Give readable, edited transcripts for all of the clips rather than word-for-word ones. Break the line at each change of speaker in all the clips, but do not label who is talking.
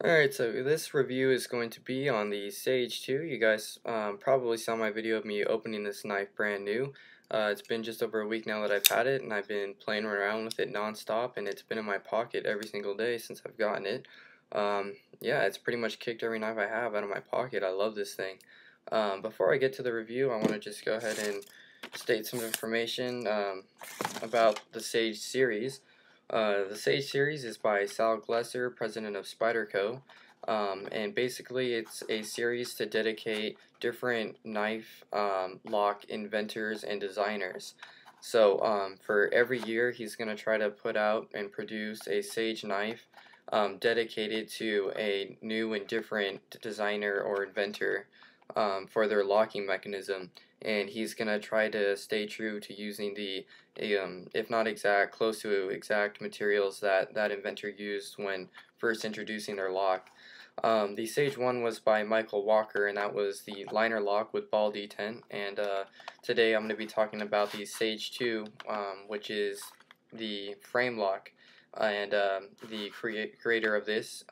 Alright, so this review is going to be on the Sage 2. You guys probably saw my video of me opening this knife brand new. It's been just over a week now that I've had it, and I've been playing around with it nonstop, and it's been in my pocket every single day since I've gotten it. Yeah, it's pretty much kicked every knife I have out of my pocket. I love this thing. Before I get to the review, I want to just go ahead and state some information about the Sage series. The Sage series is by Sal Glesser, president of Spyderco, and basically it's a series to dedicate different knife lock inventors and designers. So for every year he's going to try to put out and produce a Sage knife dedicated to a new and different designer or inventor for their locking mechanism, and he's going to try to stay true to using the if not exact, close to exact materials that that inventor used when first introducing their lock. The Sage 1 was by Michael Walker, and that was the liner lock with ball detent. And today I'm going to be talking about the Sage 2, which is the frame lock. And the creator of this,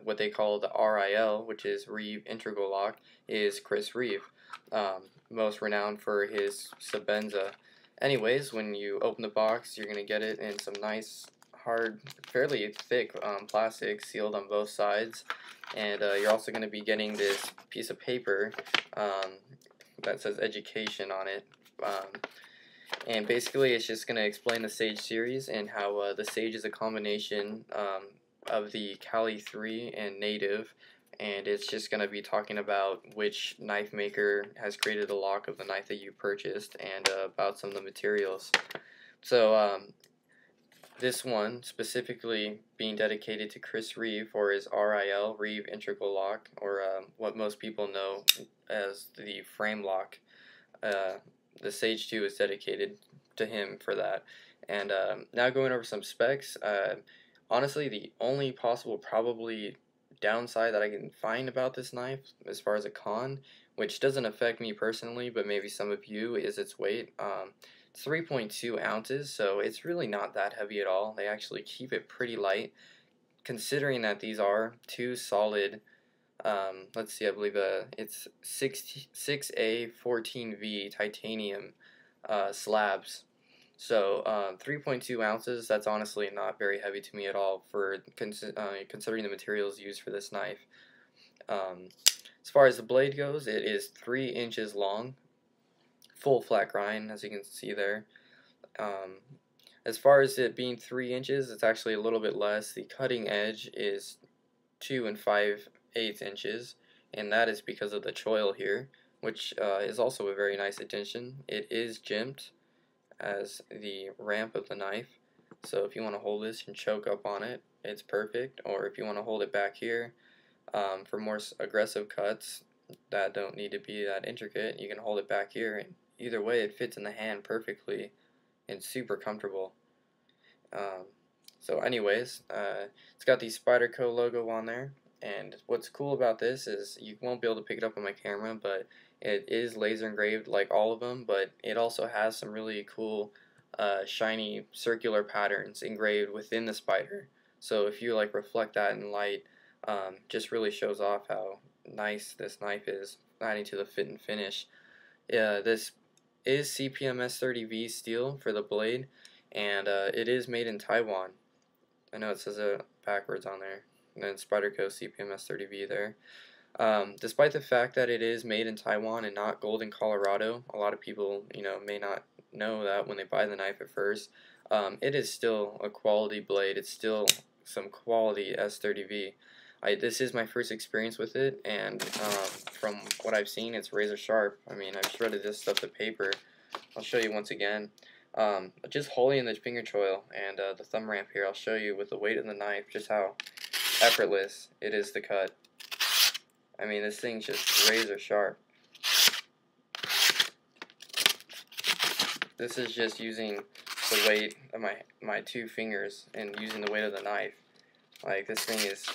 what they call the RIL, which is Reeve Integral Lock, is Chris Reeve, most renowned for his Sabenza. Anyways, when you open the box, you're going to get it in some nice, hard, fairly thick plastic sealed on both sides. And you're also going to be getting this piece of paper that says education on it. And basically, it's just going to explain the Sage series and how the Sage is a combination of the Cali 3 and Native, and it's just going to be talking about which knife maker has created the lock of the knife that you purchased, and about some of the materials. So this one specifically being dedicated to Chris Reeve for his RIL, Reeve Integral Lock, or what most people know as the frame lock. The Sage 2 is dedicated to him for that. And now going over some specs, honestly the only possible probably downside that I can find about this knife as far as a con, which doesn't affect me personally but maybe some of you, is its weight. It's 3.2 ounces, so it's really not that heavy at all. They actually keep it pretty light considering that these are two solid, let's see, I believe it's 6A14V titanium slabs. So 3.2 ounces, that's honestly not very heavy to me at all for considering the materials used for this knife. As far as the blade goes, it is 3 inches long, full flat grind, as you can see there. As far as it being 3 inches, it's actually a little bit less. The cutting edge is 2 5/8 inches, and that is because of the choil here, which is also a very nice addition. It is jimped as the ramp of the knife, so if you want to hold this and choke up on it, it's perfect. Or if you want to hold it back here for more aggressive cuts that don't need to be that intricate, you can hold it back here, and either way it fits in the hand perfectly and super comfortable. So anyways, it's got the Spyderco logo on there, and what's cool about this is you won't be able to pick it up on my camera, but it is laser engraved like all of them, but it also has some really cool shiny circular patterns engraved within the spider. So if you like reflect that in light, just really shows off how nice this knife is, adding to the fit and finish. This is CPMS 30V steel for the blade, and it is made in Taiwan. I know it says it backwards on there, and then Spyderco CPMS 30V there. Despite the fact that it is made in Taiwan and not Golden, Colorado, a lot of people, may not know that when they buy the knife at first. It is still a quality blade. It's still some quality S30V. This is my first experience with it, and from what I've seen, it's razor sharp. I mean, I've shredded this stuff to paper. I'll show you once again. Just holding the finger choil and the thumb ramp here, I'll show you with the weight of the knife just how effortless it is to cut. I mean, this thing's just razor sharp. This is just using the weight of my two fingers and using the weight of the knife. Like, this thing is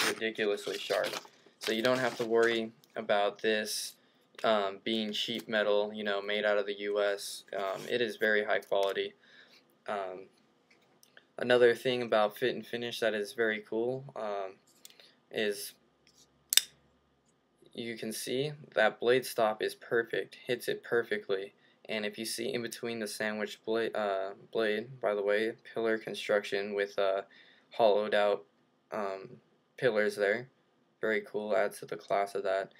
ridiculously sharp. So you don't have to worry about this being cheap metal, made out of the US. It is very high quality. Another thing about fit and finish that is very cool, is you can see that blade stop is perfect, hits it perfectly. And if you see in between the sandwich blade, by the way, pillar construction with hollowed out pillars there, very cool, adds to the class of that.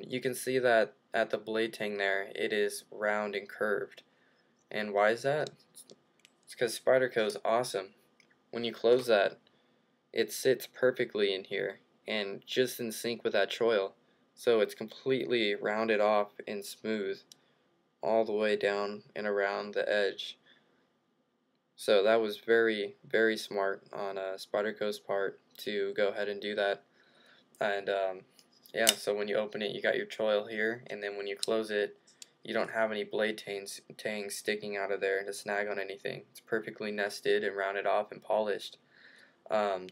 You can see that at the blade tang there, it is round and curved. And why is that? It's because Spyderco is awesome. When you close that, it sits perfectly in here and just in sync with that choil. So it's completely rounded off and smooth all the way down and around the edge. So that was very, very smart on Spyderco's part to go ahead and do that. And yeah, so when you open it, you got your choil here, and then when you close it, you don't have any blade tangs sticking out of there to snag on anything. It's perfectly nested and rounded off and polished. On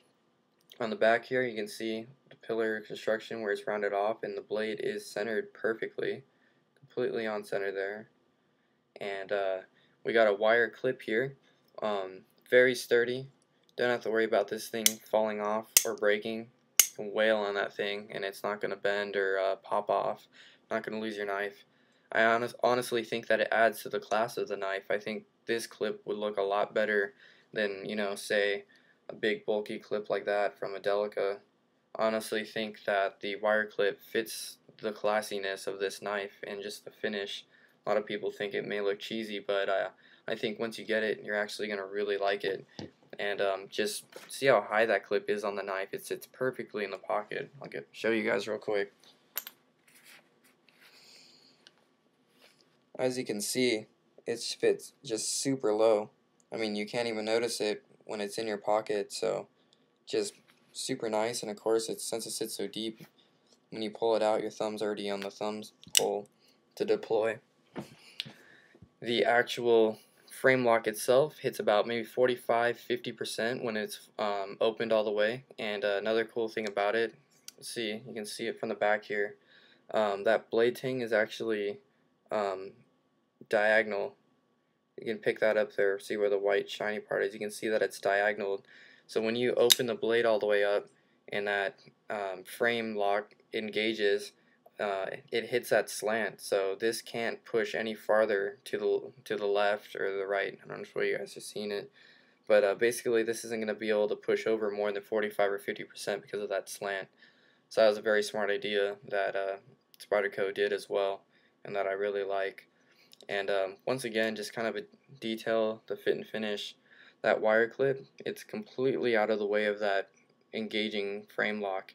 the back here, you can see the pillar construction where it's rounded off, and the blade is centered perfectly, completely on center there. And we got a wire clip here, very sturdy. Don't have to worry about this thing falling off or breaking. You can wail on that thing, and it's not going to bend or pop off. Not going to lose your knife. I honestly think that it adds to the class of the knife. I think this clip would look a lot better than, you know, say a big bulky clip like that from a Delica. I honestly think that the wire clip fits the classiness of this knife and just the finish. A lot of people think it may look cheesy, but I think once you get it, you're actually going to really like it. And just see how high that clip is on the knife. It sits perfectly in the pocket. I'll show you guys real quick. As you can see, it fits just super low. I mean, you can't even notice it when it's in your pocket, so just super nice. And of course, since it sits so deep, when you pull it out, your thumb's already on the thumbs hole to deploy. The actual frame lock itself hits about maybe 45–50% when it's opened all the way. And another cool thing about it, you can see it from the back here, that blade ting is actually diagonal. You can pick that up there, see where the white shiny part is. You can see that it's diagonal. So when you open the blade all the way up and that frame lock engages, it hits that slant. So this can't push any farther to the left or the right. I don't know if you guys have seen it, but basically this isn't going to be able to push over more than 45 or 50% because of that slant. So that was a very smart idea that Spyderco did as well, and that I really like. And once again, just kind of a detail, the fit and finish. That wire clip, it's completely out of the way of that engaging frame lock.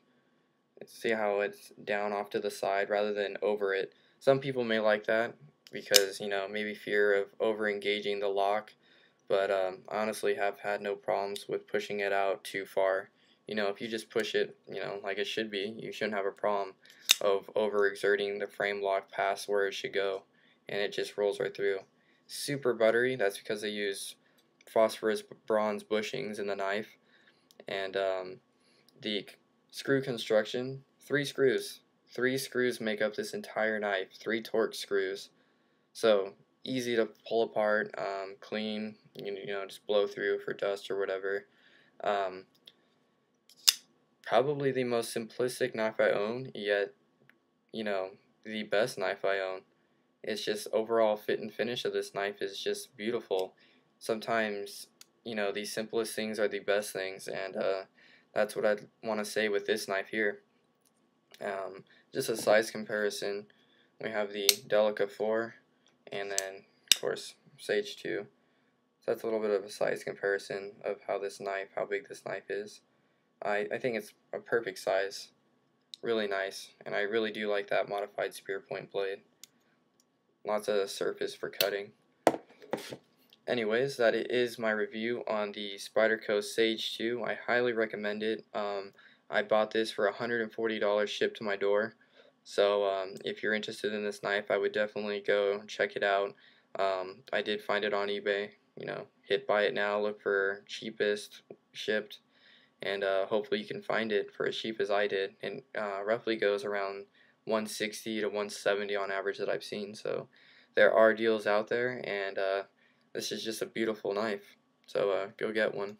See how it's down off to the side rather than over it. Some people may like that because, you know, maybe fear of over engaging the lock, but I honestly have had no problems with pushing it out too far. You know, if you just push it, you know, like it should be, you shouldn't have a problem of overexerting the frame lock past where it should go, and it just rolls right through. Super buttery. That's because they use phosphorus bronze bushings in the knife. And the screw construction, 3 screws. 3 screws make up this entire knife, 3 Torx screws. So easy to pull apart, clean, you know, just blow through for dust or whatever. Probably the most simplistic knife I own, yet, you know, the best knife I own. It's just overall fit and finish of this knife is just beautiful. Sometimes, you know, the simplest things are the best things, and that's what I want to say with this knife here. Just a size comparison, we have the Delica 4 and then of course Sage 2. So that's a little bit of a size comparison of how big this knife is. I think it's a perfect size, really nice, and I really do like that modified spear point blade. Lots of surface for cutting. Anyways, that is my review on the Spyderco Sage 2. I highly recommend it. I bought this for $140 shipped to my door. So if you're interested in this knife, I would definitely go check it out. I did find it on eBay. You know, hit buy it now, look for cheapest shipped, and hopefully you can find it for as cheap as I did. And roughly goes around 160 to 170 on average that I've seen. So there are deals out there, and this is just a beautiful knife. So go get one.